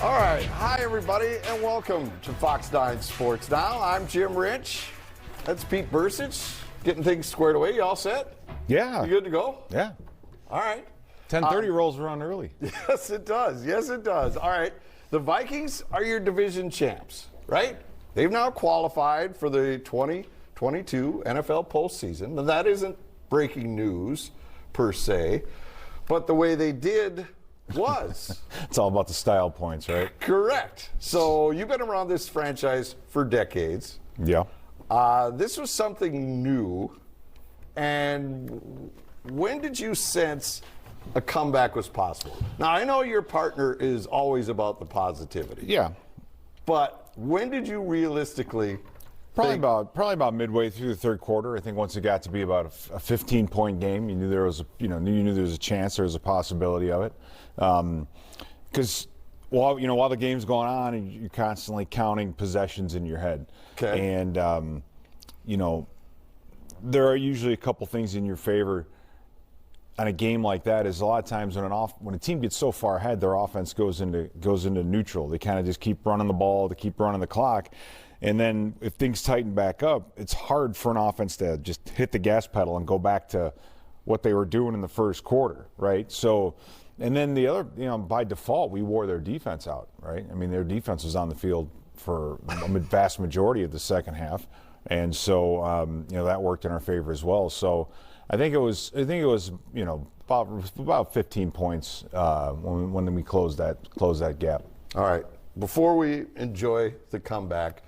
All right. Hi, everybody, and welcome to Fox 9 Sports Now. I'm Jim Rich. That's Pete Bercich. Getting things squared away. You all set? Yeah. You good to go? Yeah. All right. 10:30 rolls around early. Yes, it does. Yes, it does. All right. The Vikings are your division champs, right? They've now qualified for the 2022 NFL postseason. Now, that isn't breaking news per se, but the way they did was. It's all about the style points, right? Correct. So you've been around this franchise for decades. Yeah. This was something new. And when did you sense a comeback was possible? Now, I know your partner is always about the positivity. Yeah. But when did you realistically Probably about midway through the third quarter. I think once it got to be about a 15-point game, you knew there was a chance, there was a possibility of it. Because while the game's going on, you're constantly counting possessions in your head. Okay. And there are usually a couple things in your favor on a game like that. Is a lot of times when a team gets so far ahead, their offense goes into neutral. They kind of just keep running the ball, they keep running the clock. And then if things tighten back up, it's hard for an offense to just hit the gas pedal and go back to what they were doing in the first quarter, right? So, and then the other, by default, we wore their defense out, right? I mean, their defense was on the field for a vast majority of the second half. And so, that worked in our favor as well. So I think it was about 15 points when we closed that gap. All right. Before we enjoy the comeback,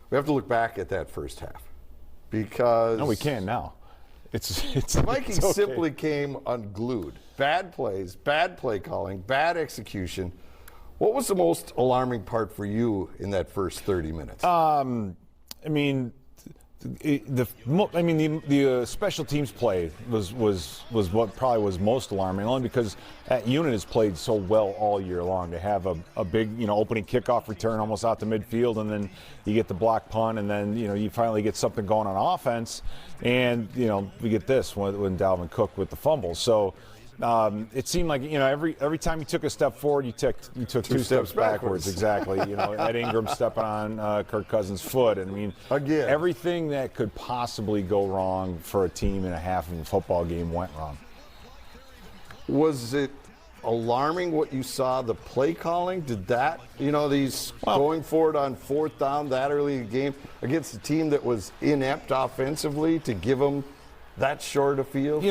we have to look back at that first half because no, we can now. The Vikings okay. simply came unglued. Bad plays, bad play calling, bad execution. What was the most alarming part for you in that first 30 minutes? The special teams play was what probably was most alarming, only because that unit has played so well all year long. To have a big opening kickoff return almost out to midfield, and then you get the block punt, and then you finally get something going on offense, and we get this when Dalvin Cook with the fumble. So it seemed like every time you took a step forward, you took two steps backwards. Exactly. Ed Ingram stepping on Kirk Cousins' foot. And I mean, again, everything that could possibly go wrong for a team in a half of a football game went wrong. Was it alarming what you saw, the play calling? Did that, going forward on fourth down that early in the game against a team that was inept offensively, to give them that short a field?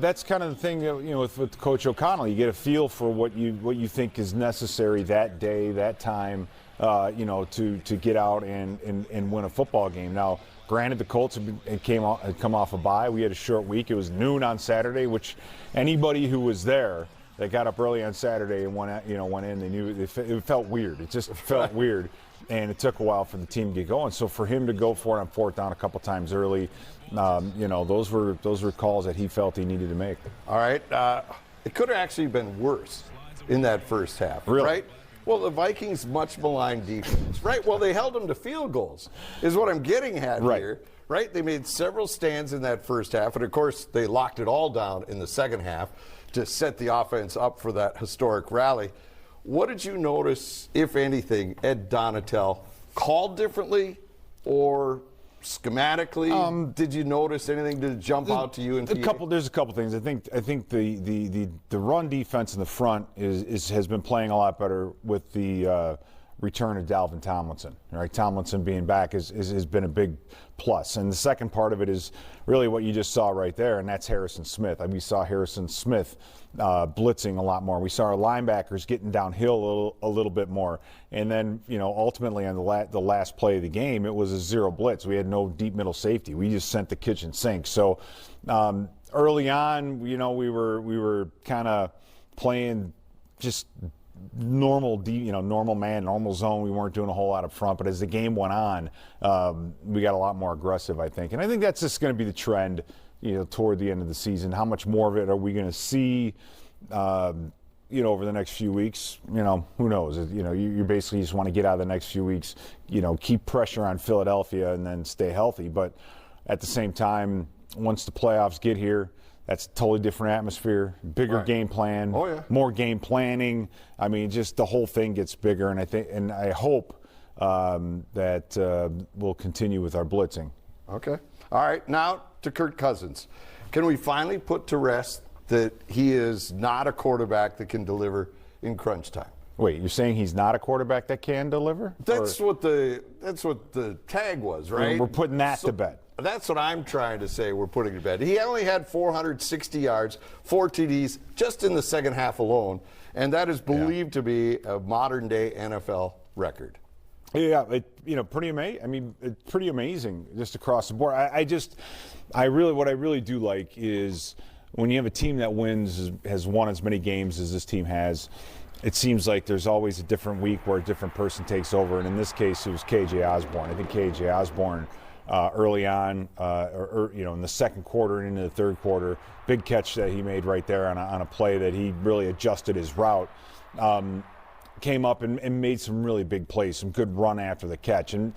That's kind of the thing, with Coach O'Connell. You get a feel for what you think is necessary that day, that time, to get out and win a football game. Now, granted, the Colts had come off a bye. We had a short week. It was noon on Saturday, which anybody who was there that got up early on Saturday and went in, they knew it felt weird. It just felt weird. And it took a while for the team to get going. So for him to go for it on fourth down a couple times early, those were calls that he felt he needed to make. All right. It could have actually been worse in that first half, really? Right? Well, the Vikings' much maligned defense, right? Well, they held them to field goals, is what I'm getting at here, right? They made several stands in that first half, and of course, they locked it all down in the second half to set the offense up for that historic rally. What did you notice, if anything, Ed Donatel called differently or schematically? Did you notice anything to jump out to you? There's a couple things. I think the run defense in the front has been playing a lot better with the return of Dalvin Tomlinson. Right, Tomlinson being back has been a big plus. And the second part of it is really what you just saw right there, and that's Harrison Smith. We saw Harrison Smith blitzing a lot more. We saw our linebackers getting downhill a little bit more. And then, ultimately on the last play of the game, it was a zero blitz. We had no deep middle safety. We just sent the kitchen sink. So early on, we were kind of playing just normal man, normal zone. We weren't doing a whole lot up front, but as the game went on, we got a lot more aggressive, I think. And I think that's just going to be the trend, toward the end of the season. How much more of it are we going to see, over the next few weeks? Who knows? You basically just want to get out of the next few weeks, keep pressure on Philadelphia and then stay healthy. But at the same time, once the playoffs get here, That's a totally different atmosphere, bigger game plan, more game planning. I mean, just the whole thing gets bigger, and I hope that we'll continue with our blitzing. Okay. All right. Now to Kirk Cousins. Can we finally put to rest that he is not a quarterback that can deliver in crunch time? Wait, you're saying he's not a quarterback that can deliver? That's what the tag was, right? We're putting that to bed. That's what I'm trying to say. We're putting to bed. He only had 460 yards, 4 TDs just in the second half alone, and that is believed to be a modern-day NFL record. Yeah, pretty amazing. I mean, it's pretty amazing just across the board. What I really do like is when you have a team that has won as many games as this team has. It seems like there's always a different week where a different person takes over, and in this case, it was KJ Osborne. I think KJ Osborne early on, in the second quarter and into the third quarter, big catch that he made right there on a play that he really adjusted his route. Came up and made some really big plays, some good run after the catch, and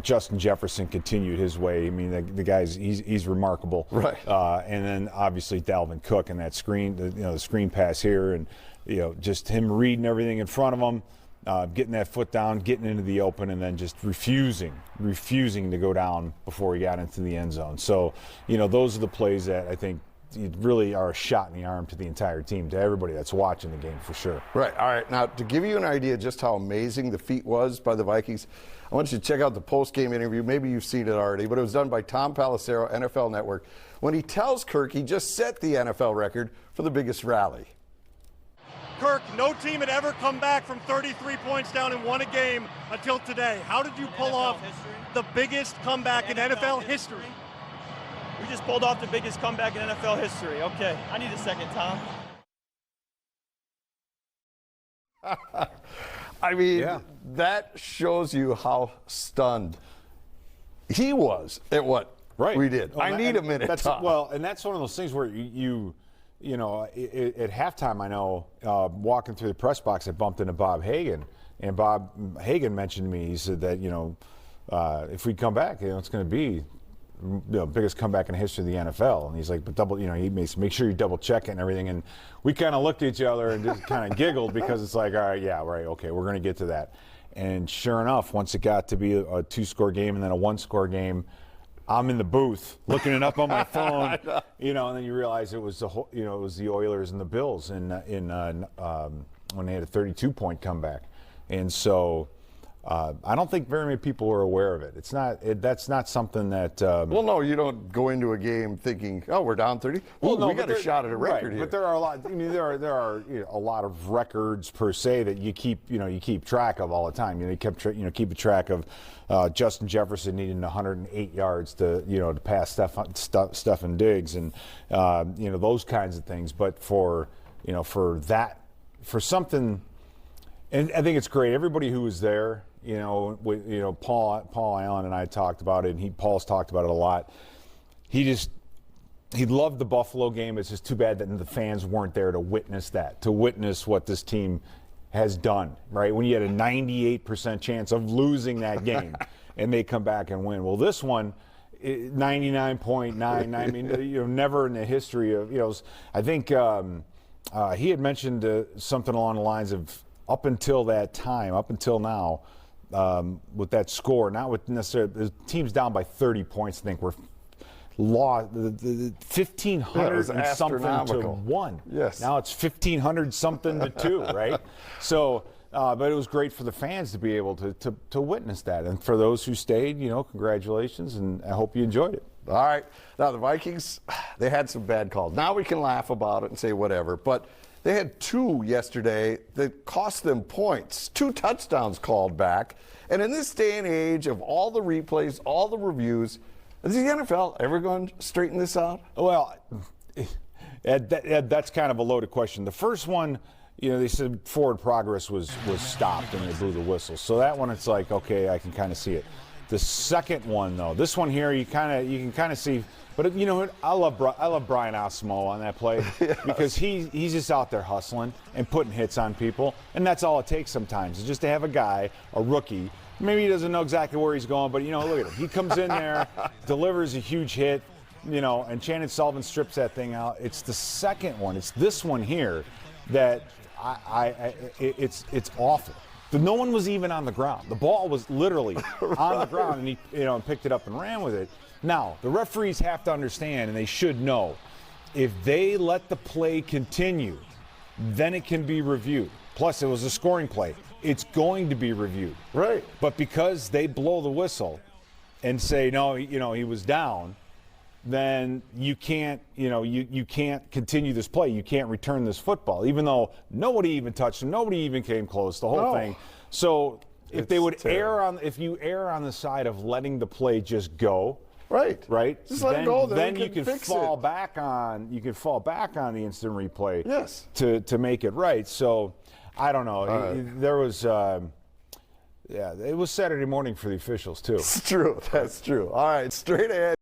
Justin Jefferson continued his way. I mean, the guy's he's remarkable, right? And then obviously Dalvin Cook and that screen, the screen pass here, and just him reading everything in front of him, getting that foot down, getting into the open, and then just refusing to go down before he got into the end zone. So, those are the plays that I think really are a shot in the arm to the entire team, to everybody that's watching the game for sure. Right. All right. Now, to give you an idea just how amazing the feat was by the Vikings, I want you to check out the post-game interview. Maybe you've seen it already, but it was done by Tom Pelissero, NFL Network, when he tells Kirk he just set the NFL record for the biggest rally. Kirk, no team had ever come back from 33 points down and won a game until today. How did you pull off the biggest comeback in NFL history? We just pulled off the biggest comeback in NFL history. Okay, I need a second, Tom. I mean, that shows you how stunned he was at what we did. I need a minute, Tom. Well, and that's one of those things where at halftime, I know, walking through the press box, I bumped into Bob Hagan, and Bob Hagan mentioned to me, he said that, if we come back, it's going to be biggest comeback in the history of the NFL. And he's like, but he makes make sure you double check it and everything. And we kind of looked at each other and just kind of giggled because it's like, all right, yeah, right, okay, we're going to get to that. And sure enough, once it got to be a 2-score game and then a 1-score game, I'm in the booth looking it up on my phone, and then you realize it was the Oilers and the Bills in when they had a 32-point comeback. And so I don't think very many people are aware of it. That's not something that. Well, no, you don't go into a game thinking, "Oh, we're down 30." Well, no, we got a shot at a record here. But there are a lot. I mean, there are a lot of records per se that you keep track of all the time. Keep a track of Justin Jefferson needing 108 yards to pass Stefan Diggs and those kinds of things. But for something, and I think it's great. Everybody who was there. Paul Allen and I talked about it, and Paul's talked about it a lot. He loved the Buffalo game. It's just too bad that the fans weren't there to witness what this team has done, right? When you had a 98% chance of losing that game and they come back and win. Well, this one, 99.99, I mean, never in the history of, I think he had mentioned something along the lines of up until that time, up until now, with that score, not with necessarily the team's down by 30 points. I think we're lost the 1,500 and something to 1. Yes. Now it's 1,500 something to 2, right? So, but it was great for the fans to be able to witness that, and for those who stayed, congratulations, and I hope you enjoyed it. All right. Now the Vikings, they had some bad calls. Now we can laugh about it and say whatever, but. They had 2 yesterday that cost them points, 2 touchdowns called back. And in this day and age of all the replays, all the reviews, is the NFL ever going to straighten this out? Well, that's kind of a loaded question. The first one, they said forward progress was stopped and they blew the whistle. So that one, it's like, okay, I can kind of see it. The second one, though, this one here, you can kind of see. But you know what? I love Brian Osmo on that play because he's just out there hustling and putting hits on people, and that's all it takes sometimes is just to have a guy, a rookie. Maybe he doesn't know exactly where he's going, but look at him. He comes in there, delivers a huge hit, and Shannon Sullivan strips that thing out. It's the second one. It's this one here that it's awful. No one was even on the ground. The ball was literally on the ground, and he picked it up and ran with it. Now, the referees have to understand, and they should know, if they let the play continue, then it can be reviewed. Plus, it was a scoring play. It's going to be reviewed. Right. But because they blow the whistle and say, no, he was down, then you can't, you can't continue this play. You can't return this football, even though nobody even touched him. Nobody even came close, the whole thing. So if they would if you err on the side of letting the play just go, right? Just let it go. Then you can fall back on the instant replay. Yes. To make it right. So I don't know. There was it was Saturday morning for the officials too. It's true. That's true. All right, straight ahead.